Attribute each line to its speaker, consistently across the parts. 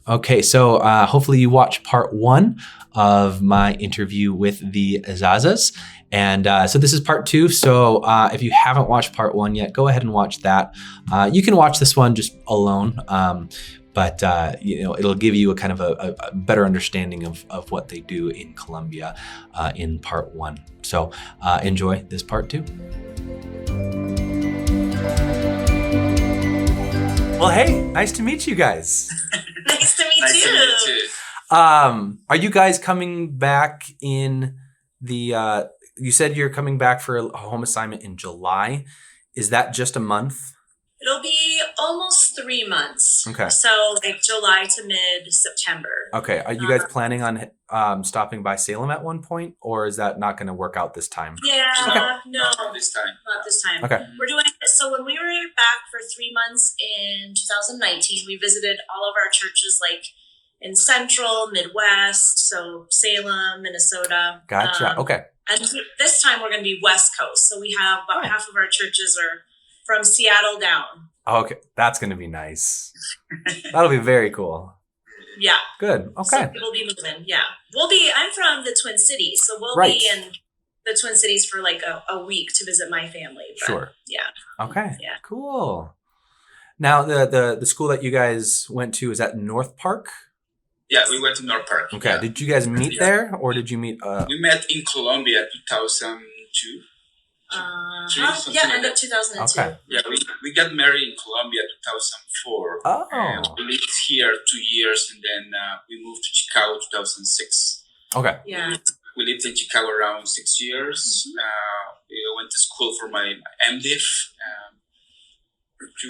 Speaker 1: Okay, so hopefully you watched part 1 of my interview with the Isazas. And so this is part 2. So if you haven't watched part 1 yet, go ahead and watch that. You can watch this one just alone, but it'll give you a kind of a better understanding of what they do in Colombia in part 1. So enjoy this part 2. Well, hey, nice to meet you guys.
Speaker 2: Nice to meet you.
Speaker 1: Are you guys coming back in the, you said you're coming back for a home assignment in July. Is that just a month?
Speaker 2: It'll be almost 3 months.
Speaker 1: Okay.
Speaker 2: So like July to mid-September.
Speaker 1: Okay. Are you guys planning on stopping by Salem at one point, or is that not going to work out this time?
Speaker 2: Yeah,
Speaker 1: Okay.
Speaker 2: no,
Speaker 3: Not this time.
Speaker 2: not this time.
Speaker 1: Okay.
Speaker 2: We're doing it. So when we were back for 3 months in 2019, we visited all of our churches like in Central, Midwest, so Salem, Minnesota.
Speaker 1: Gotcha. Okay.
Speaker 2: And this time we're going to be West Coast. So we have about half of our churches are from Seattle down.
Speaker 1: Okay. That's going to be nice. That'll be very cool.
Speaker 2: Yeah.
Speaker 1: Good. Okay.
Speaker 2: So we'll be moving. Yeah. I'm from the Twin Cities. So we'll
Speaker 1: Right.
Speaker 2: be in the Twin Cities for like a week to visit my family. But
Speaker 1: Sure.
Speaker 2: Yeah.
Speaker 1: Okay.
Speaker 2: Yeah.
Speaker 1: Cool. Now, the school that you guys went to, is that North Park?
Speaker 3: Yeah, we went to North Park.
Speaker 1: Okay.
Speaker 3: Yeah.
Speaker 1: Did you guys meet there, or did you meet?
Speaker 3: We met in Colombia 2002.
Speaker 2: Yeah, end of 2002.
Speaker 1: Okay.
Speaker 3: Yeah, we got married in Colombia 2004.
Speaker 1: Oh.
Speaker 3: And we lived here 2 years, and then we moved to Chicago 2006.
Speaker 1: Okay.
Speaker 2: Yeah.
Speaker 3: We lived in Chicago around 6 years.
Speaker 2: Mm-hmm.
Speaker 3: We went to school for my MDiv.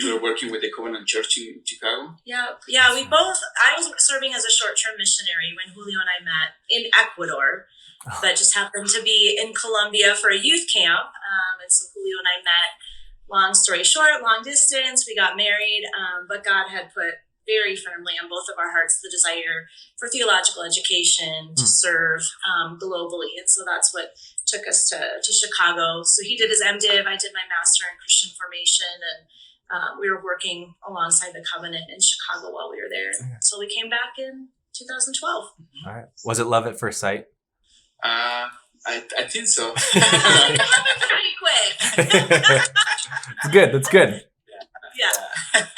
Speaker 3: We were working with the Covenant Church in Chicago.
Speaker 2: Yeah. I was serving as a short-term missionary when Julio and I met in Ecuador, but just happened to be in Colombia for a youth camp. And so Julio and I met, long story short, long distance, we got married, but God had put very firmly on both of our hearts the desire for theological education to serve globally. And so that's what took us to Chicago. So he did his MDiv, I did my master in Christian formation, and we were working alongside the Covenant in Chicago while we were there.
Speaker 1: Okay.
Speaker 2: So we came back in 2012.
Speaker 1: All right. Was it love at first sight?
Speaker 3: I think so.
Speaker 2: Pretty quick.
Speaker 1: That's good. That's good.
Speaker 2: Yeah.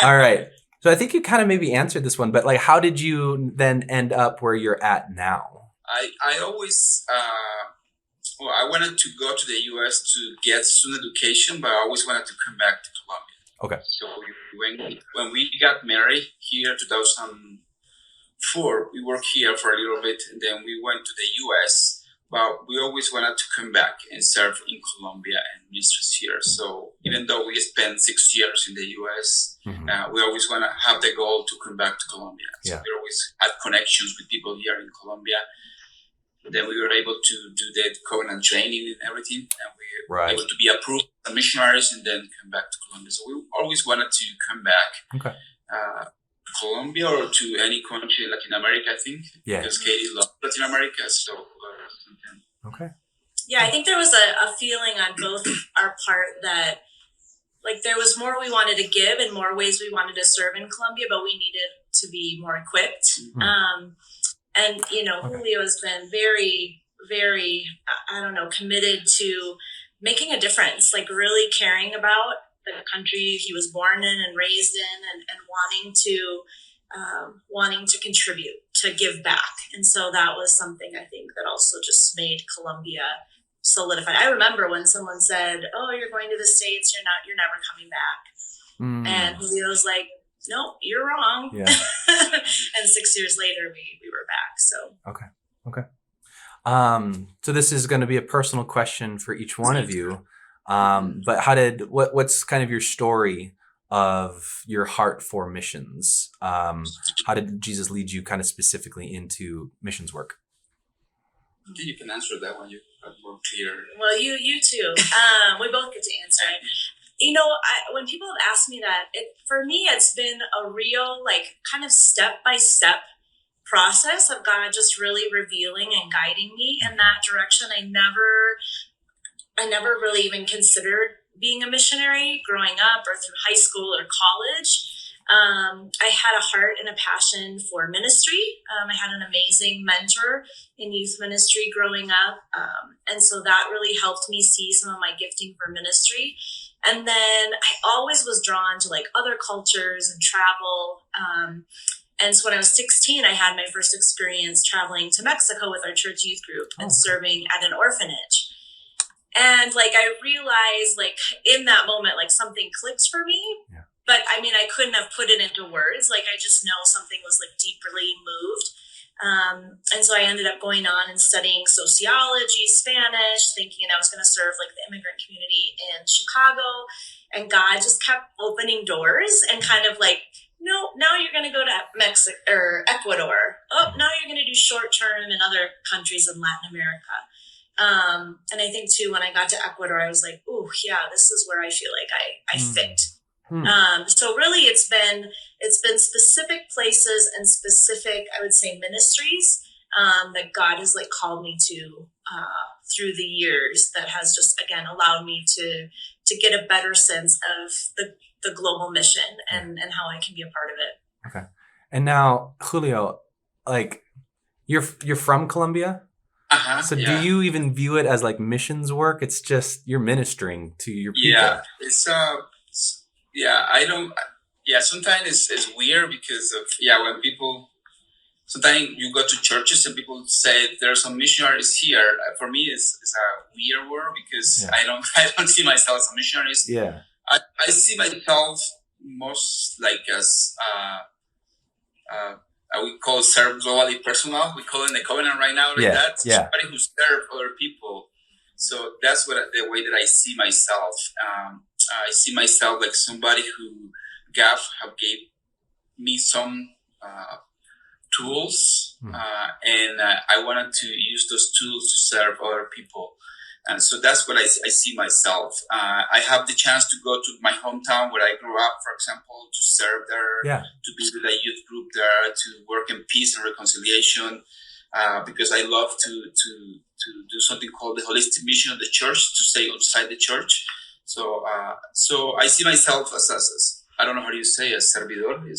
Speaker 1: All right. So I think you kind of maybe answered this one, but like, how did you then end up where you're at now?
Speaker 3: I always, I wanted to go to the U.S. to get student education, but I always wanted to come back to Colombia.
Speaker 1: Okay.
Speaker 3: So when we got married here, 2004, we worked here for a little bit, and then we went to the U.S., but we always wanted to come back and serve in Colombia and ministers here. So even though we spent 6 years in the U.S., we always want to have the goal to come back to Colombia. So we always had connections with people here in Colombia. Then we were able to do the Covenant training and everything, and we were able to be approved as missionaries and then come back to Colombia. So we always wanted to come back.
Speaker 1: Okay.
Speaker 3: Colombia or to any country in Latin America, I think.
Speaker 1: Yeah.
Speaker 3: Because Katie loves Latin America, so.
Speaker 1: Okay.
Speaker 2: Yeah, I think there was a feeling on both our part that like there was more we wanted to give and more ways we wanted to serve in Colombia, but we needed to be more equipped. And, Julio has been very, very, committed to making a difference, like really caring about the country he was born in and raised in and wanting to contribute, to give back. And so that was something I think that also just made Colombia solidified. I remember when someone said, "Oh, you're going to the States, you're never coming back." And Julio was like, "No, you're wrong."
Speaker 1: Yeah.
Speaker 2: And 6 years later, we were back. So
Speaker 1: Okay. So this is going to be a personal question for each one of you. But what's kind of your story of your heart for missions? How did Jesus lead you kind of specifically into missions work?
Speaker 3: I think you can answer that one. You are more clear.
Speaker 2: Well, you too. We both get to answer it. When people have asked me that, for me, it's been a real, kind of step-by-step process of God just really revealing and guiding me in that direction. I never really even considered being a missionary growing up or through high school or college. I had a heart and a passion for ministry. I had an amazing mentor in youth ministry growing up. And so that really helped me see some of my gifting for ministry. And then I always was drawn to like other cultures and travel. And so when I was 16, I had my first experience traveling to Mexico with our church youth group and serving at an orphanage. And like, I realized like in that moment, like something clicked for me. Yeah. But I mean, I couldn't have put it into words. Like, I just know something was like deeply moved. And so I ended up going on and studying sociology, Spanish, thinking I was going to serve like the immigrant community in Chicago. And God just kept opening doors and kind of like, no, now you're going to go to Mexico or Ecuador. Oh, now you're going to do short term in other countries in Latin America. And I think too, when I got to Ecuador, I was like, "Ooh, yeah, this is where I feel like I fit." So really it's been specific places and specific, I would say, ministries, that God has like called me to, through the years, that has just, again, allowed me to get a better sense of the global mission and how I can be a part of it.
Speaker 1: Okay. And now, Julio, like you're from Colombia? So do you even view it as like missions work? It's just you're ministering to your people.
Speaker 3: Yeah, I don't. Yeah, sometimes it's weird because of when people. Sometimes you go to churches and people say there are some missionaries here. For me, it's a weird word because I don't see myself as a missionary.
Speaker 1: Yeah,
Speaker 3: I see myself most like as we call serve globally personal. We call it in the covenant right now. Like that. Somebody who serve other people. So that's the way that I see myself. I see myself like somebody who God gave me some tools, and I wanted to use those tools to serve other people. And so that's what I see myself. I have the chance to go to my hometown where I grew up, for example, to serve there, to be with a youth group there, to work in peace and reconciliation, because I love to do something called the holistic mission of the church, to stay outside the church. So I see myself as I don't know how do you say, a servidor,
Speaker 2: a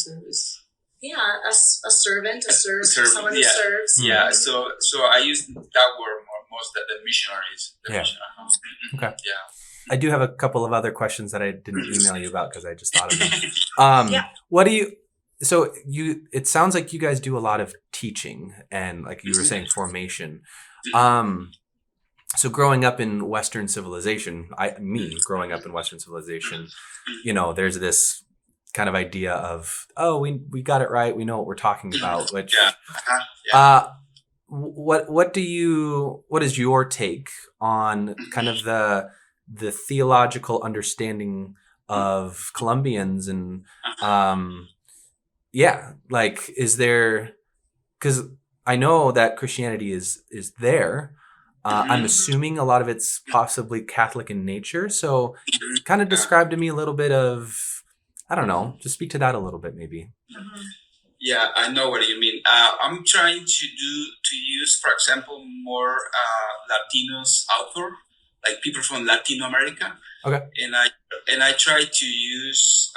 Speaker 2: servant, someone who serves.
Speaker 3: Yeah, so I use that word most of the missionaries.
Speaker 1: Okay. Yeah. I do have a couple of other questions that I didn't email you about because I just thought of them. What do you? So it sounds like you guys do a lot of teaching and, like you were saying, formation. So growing up in Western civilization, growing up in Western civilization, there's this kind of idea of, we got it right, we know what we're talking about, which what is your take on kind of the theological understanding of Colombians and like, is there, because I know that Christianity is there. I'm assuming a lot of it's possibly Catholic in nature. So kind of describe to me a little bit of, I don't know, just speak to that a little bit maybe.
Speaker 3: Yeah, I know what you mean. I'm trying to use, for example, more Latinos author, like people from Latin America. Okay. And I try to use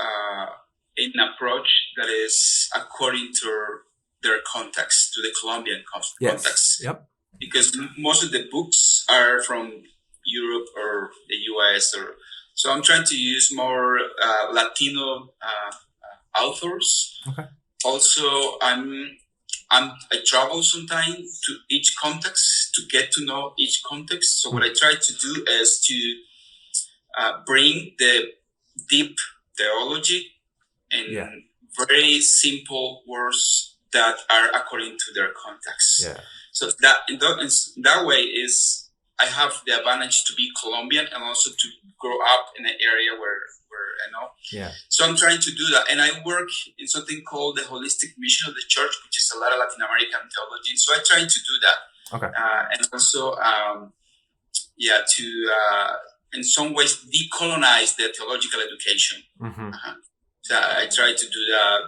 Speaker 3: an approach that is according to their context, to the Colombian context. Yep. Because most of the books are from Europe or the US, so I'm trying to use more Latino authors. Okay. Also, I travel sometimes to each context to get to know each context. So what I try to do is to bring the deep theology in very simple words that are according to their context. Yeah. So that way is I have the advantage to be Colombian and also to grow up in an area where I know. Yeah. So I'm trying to do that, and I work in something called the holistic mission of the church, which is a lot of Latin American theology. So I try to do that. Okay. And also, to in some ways decolonize the theological education. So I try to do that.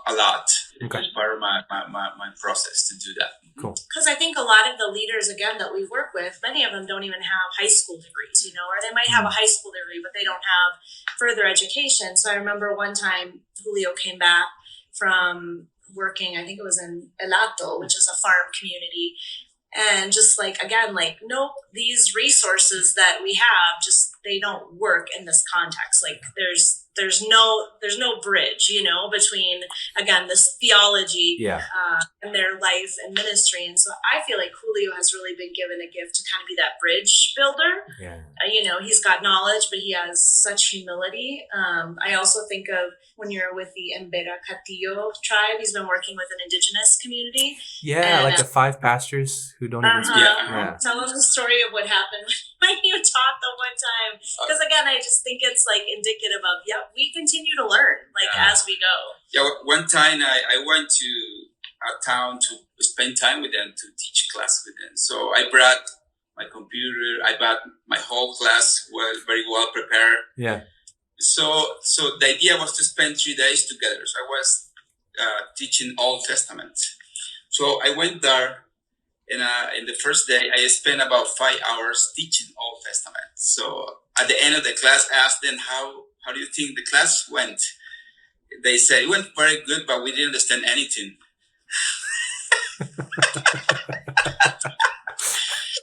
Speaker 3: a lot.
Speaker 1: Okay.
Speaker 3: It's part of my process to do that.
Speaker 1: Cool.
Speaker 2: Because I think a lot of the leaders, again, that we work with, many of them don't even have high school degrees, or they might have a high school degree, but they don't have further education. So I remember one time Julio came back from working, I think it was in Elato, which is a farm community. And just nope, these resources that we have, they don't work in this context. Like there's no bridge, between, again, this theology and their life and ministry. And so I feel like Julio has really been given a gift to kind of be that bridge builder.
Speaker 1: Yeah.
Speaker 2: He's got knowledge, but he has such humility. I also think of when you're with the Embera Catillo tribe, he's been working with an indigenous community.
Speaker 1: Yeah, like the 5 pastors who don't even speak. Yeah.
Speaker 2: Tell them the story of what happened when you taught the one time. Because again, I just think it's indicative of, we continue to learn as we go.
Speaker 3: Yeah, one time I went to a town to spend time with them, to teach class with them. So I brought my computer, I brought my whole class very well prepared.
Speaker 1: Yeah.
Speaker 3: So the idea was to spend 3 days together. So I was teaching Old Testament. So I went there, and in the first day, I spent about 5 hours teaching Old Testament. So at the end of the class, I asked them, how do you think the class went? They said, it went very good, but we didn't understand anything.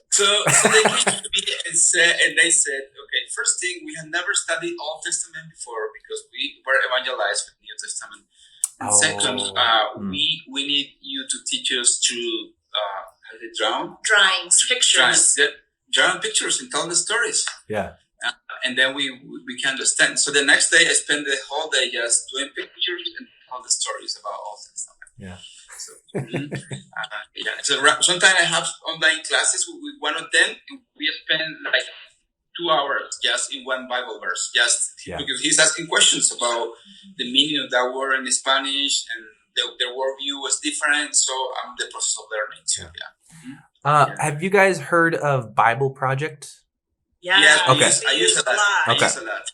Speaker 3: So they came to me and they said, okay, first thing, we had never studied Old Testament before because we were evangelized with New Testament. And second, we need you to teach us through
Speaker 2: drawings, pictures.
Speaker 3: Drawing pictures and telling the stories.
Speaker 1: Yeah.
Speaker 3: And then we can understand. So the next day, I spent the whole day just doing pictures and telling the stories about Old Testament.
Speaker 1: Yeah.
Speaker 3: So, So sometimes I have online classes with one of them. We spend 2 hours just in one Bible verse, because he's asking questions about the meaning of that word in Spanish, and their worldview was different. So I'm in the process of learning too. Yeah.
Speaker 1: Have you guys heard of Bible Project?
Speaker 2: Yeah.
Speaker 3: Okay. I use a lot.
Speaker 1: Okay.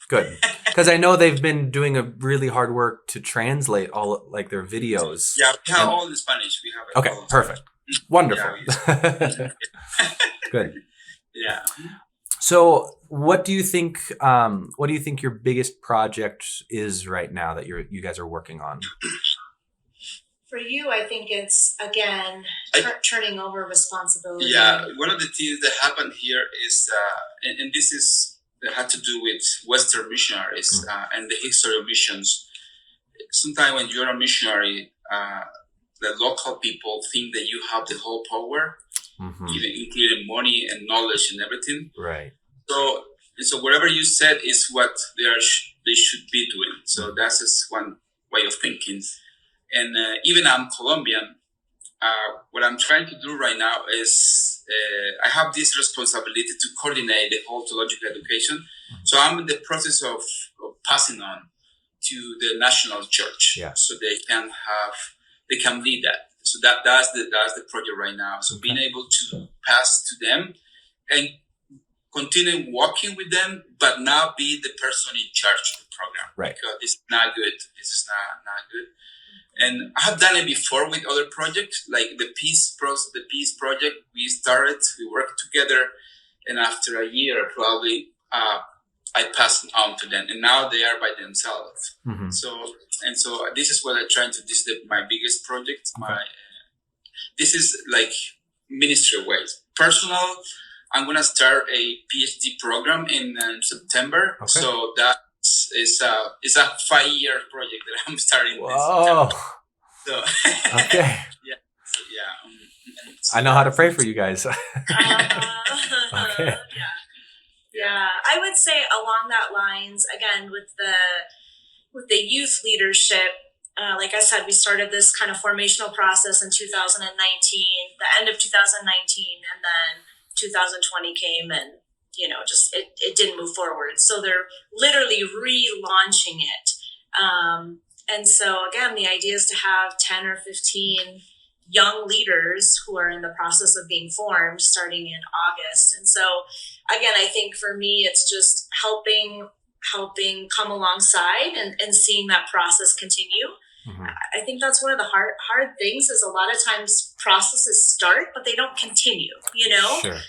Speaker 1: Good. Because I know they've been doing a really hard work to translate all their videos.
Speaker 3: Yeah, we have all in Spanish. We have it.
Speaker 1: Okay, perfect. Wonderful. Good.
Speaker 3: Yeah.
Speaker 1: So what do you think your biggest project is right now that you guys are working on?
Speaker 2: For you, I think it's, again, turning over responsibility.
Speaker 3: Yeah, one of the things that happened here is, and this had to do with Western missionaries and the history of missions. Sometimes when you're a missionary, the local people think that you have the whole power, including money and knowledge and everything.
Speaker 1: Right.
Speaker 3: So whatever you said is what they should be doing. So that's just one way of thinking. And even I'm Colombian, what I'm trying to do right now is I have this responsibility to coordinate the whole theological education. So I'm in the process of passing on to the national church, so they can lead that. So that's the project right now. So being able to pass to them and continue working with them, but not be the person in charge of the program,
Speaker 1: right?
Speaker 3: Because it's not good. This is not good. And I have done it before with other projects, like the Peace Project. We worked together, and after a year, probably, I passed on to them, and now they are by themselves. Mm-hmm. So this is what I'm trying to. This is my biggest project. This is like ministry ways. Personal, I'm gonna start a PhD program in September. Okay. So that is a 5-year project that I'm starting.
Speaker 1: Whoa.
Speaker 3: This September. So
Speaker 1: okay. I know how to pray for you guys. Okay.
Speaker 2: Yeah, I would say along that lines, again, with the youth leadership, like I said, we started this kind of formational process in 2019, the end of 2019, and then 2020 came and, just it didn't move forward. So they're literally relaunching it. And so, again, the idea is to have 10 or 15 young leaders who are in the process of being formed starting in August. And so, again, I think for me, it's just helping come alongside and seeing that process continue.
Speaker 1: Mm-hmm.
Speaker 2: I think that's one of the hard things is a lot of times processes start, but they don't continue,
Speaker 1: Sure.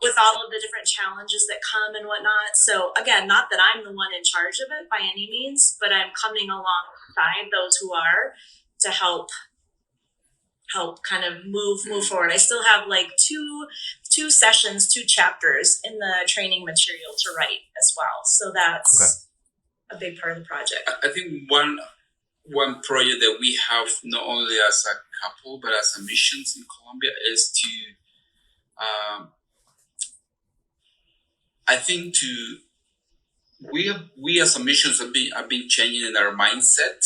Speaker 2: with all of the different challenges that come and whatnot. So again, not that I'm the one in charge of it by any means, but I'm coming alongside those who are to help kind of move forward. I still have like two sessions, 2 chapters in the training material to write as well. So that's a big part of the project.
Speaker 3: I think one project that we have not only as a couple but as a missions in Colombia is to I think we as a missions have been changing in our mindset.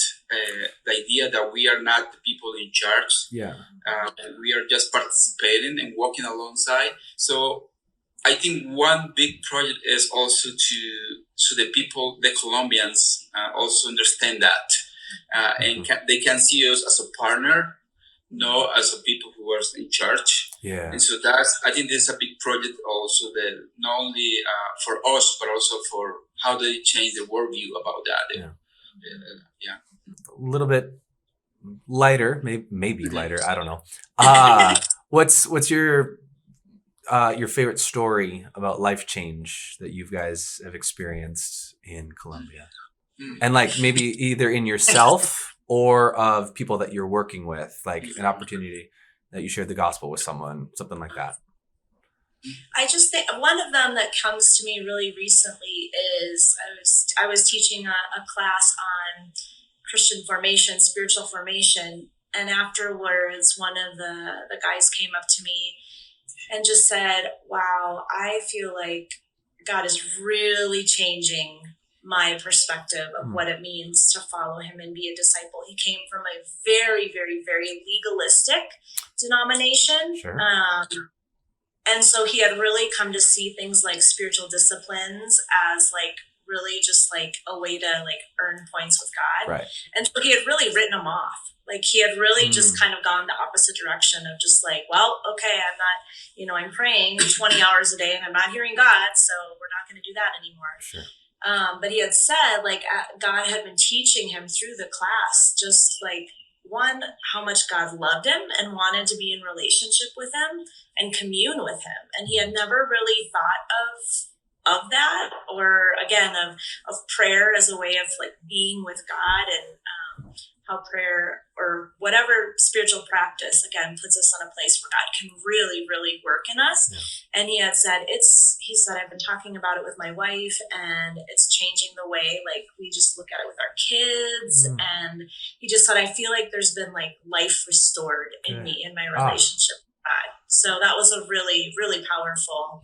Speaker 3: The idea that we are not the people in charge.
Speaker 1: Yeah.
Speaker 3: We are just participating and walking alongside. So I think one big project is also so the people, the Colombians, also understand that, and they can see us as a partner, not as a people who are in charge.
Speaker 1: Yeah.
Speaker 3: And so I think this is a big project also that not only for us, but also for how they change the worldview about that.
Speaker 1: Yeah.
Speaker 3: Yeah.
Speaker 1: A little bit lighter, maybe lighter. I don't know. What's your favorite story about life change that you guys have experienced in Colombia? And like maybe either in yourself or of people that you're working with, like an opportunity that you shared the gospel with someone, something like that.
Speaker 2: I just think one of them that comes to me really recently is I was teaching a class on Christian formation, spiritual formation, and afterwards one of the guys came up to me and just said, wow, I feel like God is really changing my perspective of what it means to follow him and be a disciple. He came from a very, very, very legalistic denomination.
Speaker 1: Sure.
Speaker 2: And so he had really come to see things like spiritual disciplines as like really just like a way to like earn points with God.
Speaker 1: Right.
Speaker 2: And so he had really written them off. Like he had really just kind of gone the opposite direction of just like, well, okay, I'm not, I'm praying 20 hours a day and I'm not hearing God, so we're not going to do that anymore.
Speaker 1: Sure.
Speaker 2: But he had said like God had been teaching him through the class, just like one, how much God loved him and wanted to be in relationship with him and commune with him. And he had never really thought of that, or again, of prayer as a way of like being with God, and how prayer or whatever spiritual practice again puts us on a place where God can really, really work in us. Yeah. And he said, I've been talking about it with my wife and it's changing the way like we just look at it with our kids. And he just said, I feel like there's been like life restored in me, in my relationship with God. So that was a really, really powerful,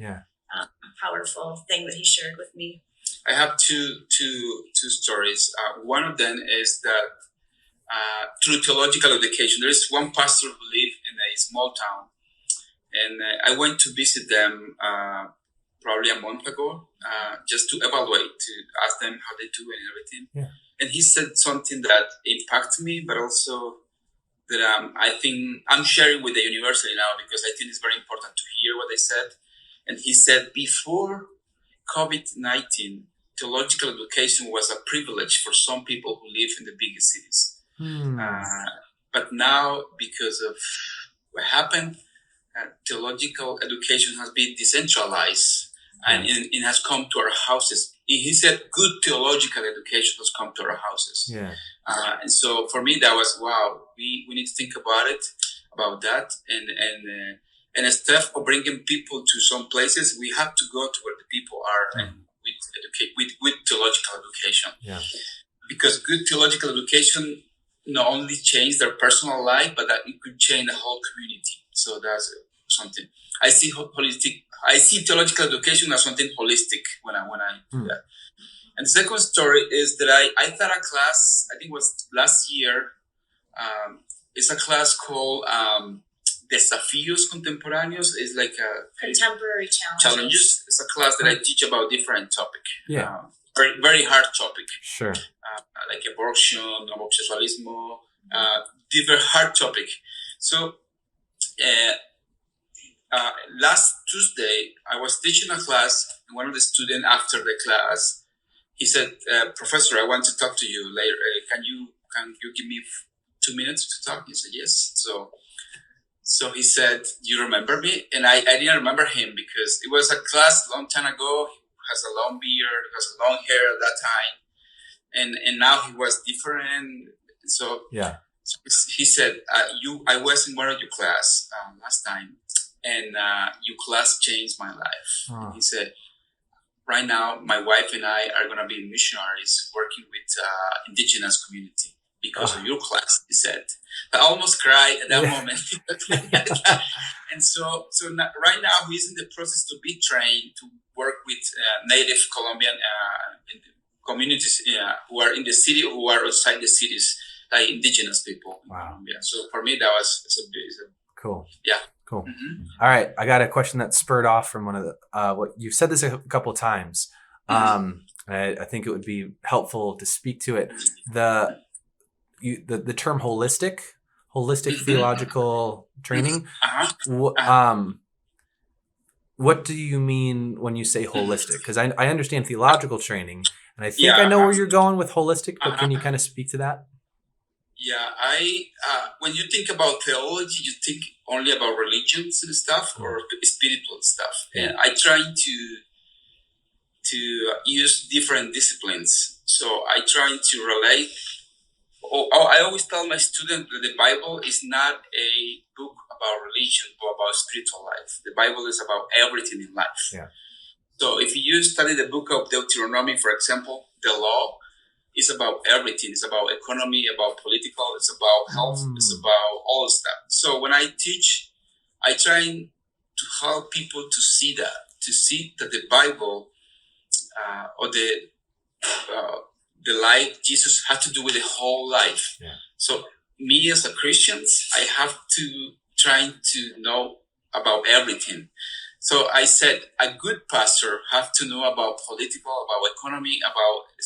Speaker 2: powerful thing that he shared with me.
Speaker 3: I have two stories. One of them is that through theological education, there is one pastor who lives in a small town, and I went to visit them probably a month ago, just to evaluate, to ask them how they do and everything. Yeah. And he said something that impacted me, but also that I think I'm sharing with the university now because I think it's very important to hear what they said. And he said, before COVID-19, theological education was a privilege for some people who live in the biggest cities. But now, because of what happened, theological education has been decentralized and it has come to our houses. He said good theological education has come to our houses. Yeah. And so for me, that was, wow, we need to think about that. And instead of bringing people to some places, we have to go to where the people are and with theological education. Yeah. Because good theological education not only change their personal life, but that it could change the whole community. So that's something. I see theological education as something holistic when I do that. And the second story is that I taught a class, I think it was last year. It's a class called Desafíos Contemporáneos. It's like
Speaker 2: contemporary challenges.
Speaker 3: It's a class that I teach about different topics. Yeah. Very, very hard topic. Sure. Like abortion, homosexualismo, different hard topic. So last Tuesday, I was teaching a class, and one of the students after the class, he said, Professor, I want to talk to you later. Can you give me 2 minutes to talk? He said, yes. So he said, do you remember me? And I didn't remember him because it was a class a long time ago. He has a long beard, he has a long hair at that time. And now he was different. So,
Speaker 1: Yeah.
Speaker 3: so he said, I was in one of your class last time, and your class changed my life.
Speaker 1: Oh.
Speaker 3: He said, right now, my wife and I are going to be missionaries working with indigenous community because of your class, he said. I almost cried at that moment. And so right now, he's in the process to be trained to work with native Colombian communities who are in the city, who are outside the cities, like indigenous people in Colombia. So for me, that was
Speaker 1: cool.
Speaker 3: Yeah.
Speaker 1: Cool. Mm-hmm. All right. I got a question that spurred off from one of the, what you've said this a couple of times. I think it would be helpful to speak to it. The term holistic theological training. What do you mean when you say holistic? Because I understand theological training, and I think I know where you're going with holistic, but can you kind of speak to that?
Speaker 3: Yeah, when you think about theology, you think only about religions and stuff or spiritual stuff.
Speaker 1: Yeah.
Speaker 3: And I try to use different disciplines. So I try to relate. I always tell my students that the Bible is not a book about religion or about spiritual life. The Bible is about everything in life.
Speaker 1: Yeah.
Speaker 3: So if you study the book of Deuteronomy, for example, the law is about everything. It's about economy, about political, it's about health, it's about all stuff. So when I teach, I try to help people to see that the Bible or the life Jesus had to do with the whole life.
Speaker 1: Yeah.
Speaker 3: So me as a Christian, I have to try to know about everything. So I said a good pastor have to know about political, about economy, I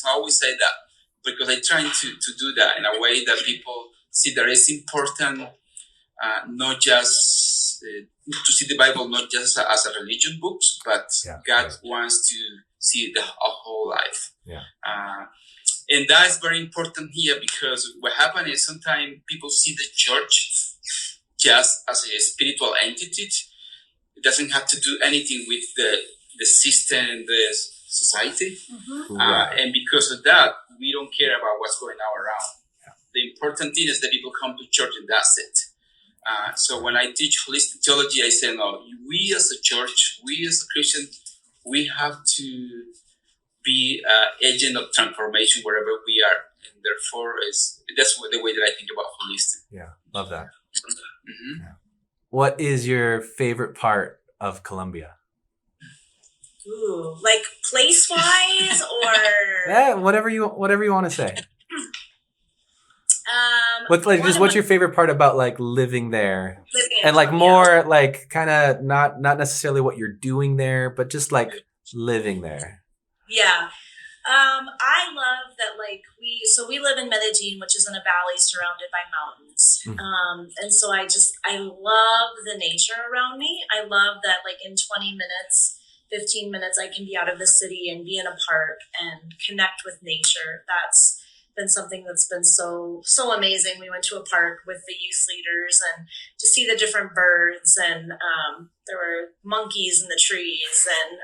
Speaker 3: always say that because I try to do that in a way that people see that it's important, not just to see the Bible not just as a religion book, but God wants to see the whole life.
Speaker 1: Yeah.
Speaker 3: And that is very important here because what happens is sometimes people see the church just as a spiritual entity. It doesn't have to do anything with the system, the society. And because of that, we don't care about what's going on around. Yeah. The important thing is that people come to church and that's it. So when I teach holistic theology, I say, no, we as a church, we as a Christian, we have to be agent of transformation wherever we are. And therefore, that's the way that I think about holistic.
Speaker 1: Yeah, love that. Mm-hmm. Yeah. What is your favorite part of Colombia?
Speaker 2: Ooh, like place-wise or
Speaker 1: yeah, whatever you want to say. What's your favorite part about like living there? And like more like kind of not necessarily what you're doing there, but just like living there.
Speaker 2: Yeah. I love that we live in Medellin, which is in a valley surrounded by mountains. And so I love the nature around me. I love that like in 20 minutes, 15 minutes, I can be out of the city and be in a park and connect with nature. That's been something that's been so amazing. We went to a park with the youth leaders and to see the different birds and there were monkeys in the trees and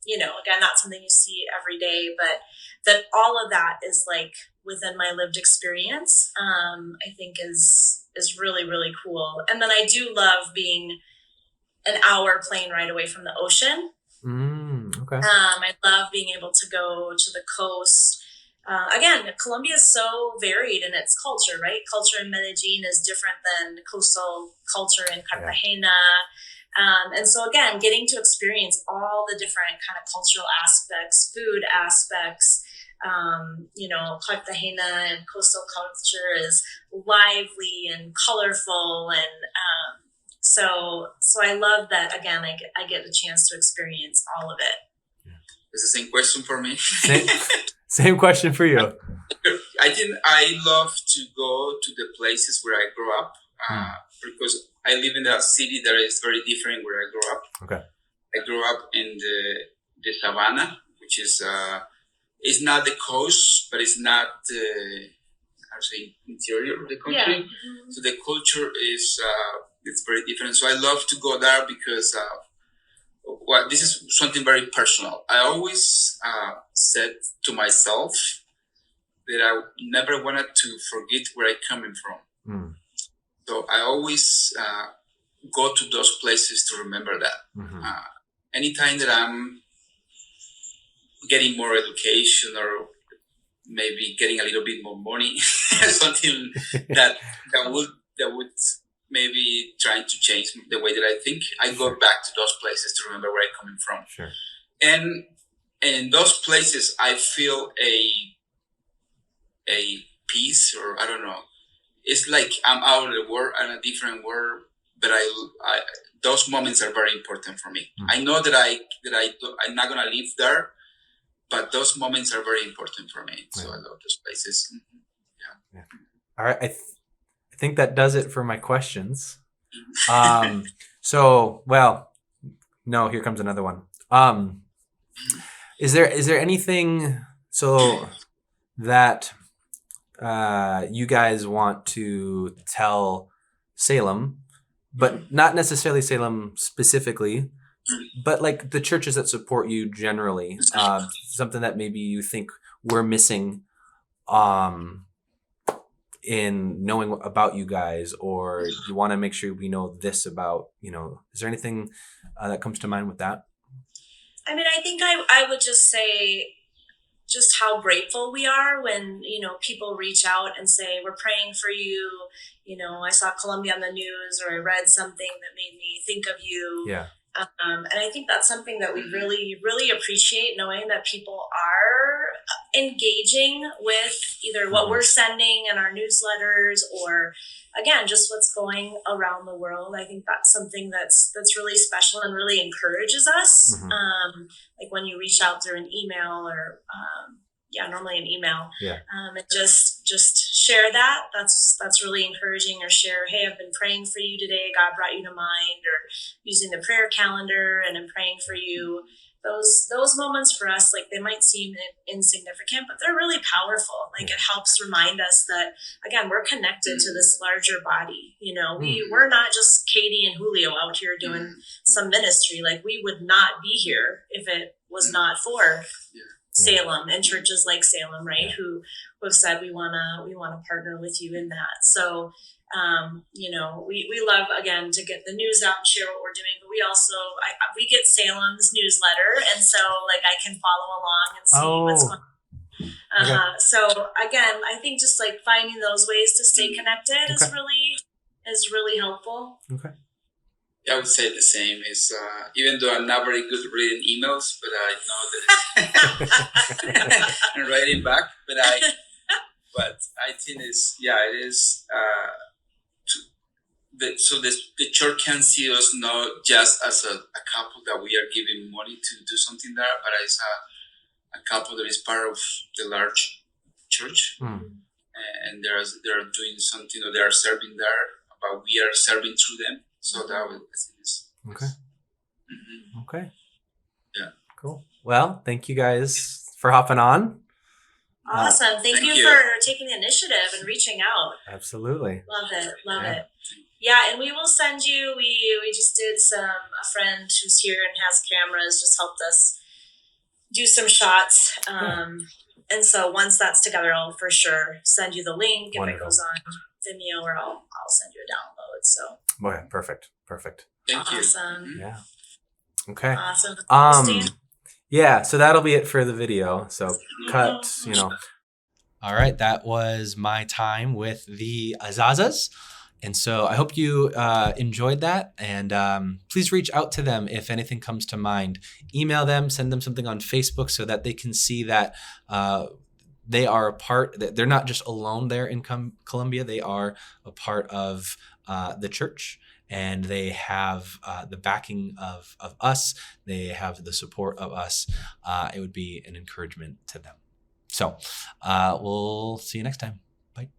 Speaker 2: again, not something you see every day, but that all of that is like within my lived experience, I think is really, really cool. And then I do love being an hour plane ride away from the ocean.
Speaker 1: Okay.
Speaker 2: I love being able to go to the coast. Again, Colombia is so varied in its culture, right? Culture in Medellin is different than coastal culture in Cartagena. And so again, getting to experience all the different kind of cultural aspects, food aspects, Cartagena and coastal culture is lively and colorful. And so I love that, again, I get a chance to experience all of it.
Speaker 3: It's the same question for me.
Speaker 1: Same question for you.
Speaker 3: I think I love to go to the places where I grew up because I live in a city that is very different where I grew up.
Speaker 1: Okay.
Speaker 3: I grew up in the savannah, which is it's not the coast, but it's not how to say, interior of the country.
Speaker 2: Yeah.
Speaker 3: So the culture is it's very different. So I love to go there because well, this is something very personal. I always said to myself that I never wanted to forget where I coming from.
Speaker 1: Mm.
Speaker 3: So I always go to those places to remember that.
Speaker 1: Mm-hmm.
Speaker 3: Anytime that I'm getting more education or maybe getting a little bit more money, something that would maybe trying to change the way that I think, I go back to those places to remember where I'm coming from.
Speaker 1: Sure.
Speaker 3: And in those places, I feel a peace, or I don't know. It's like I'm out of the world, in a different world. But I those moments are very important for me.
Speaker 1: Mm.
Speaker 3: I know that I'm not gonna live there, but those moments are very important for me. So I love those places. Yeah.
Speaker 1: All right. I think that does it for my questions. No, here comes another one. Is there anything so that you guys want to tell Salem, but not necessarily Salem specifically, but like the churches that support you generally, something that maybe you think we're missing in knowing about you guys, or you want to make sure we know this about, is there anything that comes to mind with that?
Speaker 2: I mean, I think I would just say just how grateful we are when, people reach out and say, we're praying for you. I saw Colombia on the news, or I read something that made me think of you.
Speaker 1: Yeah.
Speaker 2: And I think that's something that we really, really appreciate, knowing that people are engaging with either what we're sending in our newsletters, or again, just what's going around the world. I think that's something that's really special and really encourages us.
Speaker 1: Mm-hmm.
Speaker 2: Like when you reach out through an email, or normally an email,
Speaker 1: yeah.
Speaker 2: And just share that. That's really encouraging. Or share, hey, I've been praying for you today. God brought you to mind. Or using the prayer calendar and I'm praying for you. Those moments for us, like, they might seem insignificant, but they're really powerful. Like, it helps remind us that, again, we're connected to this larger body. We're not just Katie and Julio out here doing some ministry. Like, we would not be here if it was not for Salem and churches like Salem, right? Who have said we wanna partner with you in that. So we love, again, to get the news out and share what we're doing, but we also we get Salem's newsletter, and so like I can follow along and see what's going on.
Speaker 1: Okay.
Speaker 2: So again, I think just like finding those ways to stay connected is really helpful.
Speaker 1: Okay.
Speaker 3: Yeah, I would say the same. Is even though I'm not very good at reading emails, but I know that and writing back. But I think it is. The church can see us not just as a couple that we are giving money to do something there, but as a couple that is part of the large church, and they're doing something, or they are serving there, but we are serving through them. So that is
Speaker 1: okay.
Speaker 3: Mm-hmm.
Speaker 1: Okay.
Speaker 3: Yeah.
Speaker 1: Cool. Well, thank you guys for hopping on.
Speaker 2: Awesome. Thank you for taking the initiative and reaching out.
Speaker 1: Absolutely.
Speaker 2: Love it. Yeah, and we will send you, we just did a friend who's here and has cameras just helped us do some shots. And so once that's together, I'll for sure send you the link. Wonderful. If it goes on Vimeo, or I'll send you a download. So.
Speaker 1: Okay, perfect.
Speaker 3: Thank you.
Speaker 2: Awesome.
Speaker 1: Yeah. Okay.
Speaker 2: Awesome.
Speaker 1: Yeah, so that'll be it for the video. So cut, All right, that was my time with the Isazas. And so I hope you enjoyed that. And please reach out to them if anything comes to mind. Email them, send them something on Facebook so that they can see that they are a part, they're not just alone there in Colombia. They are a part of the church. And they have the backing of us. They have the support of us. It would be an encouragement to them. So we'll see you next time. Bye.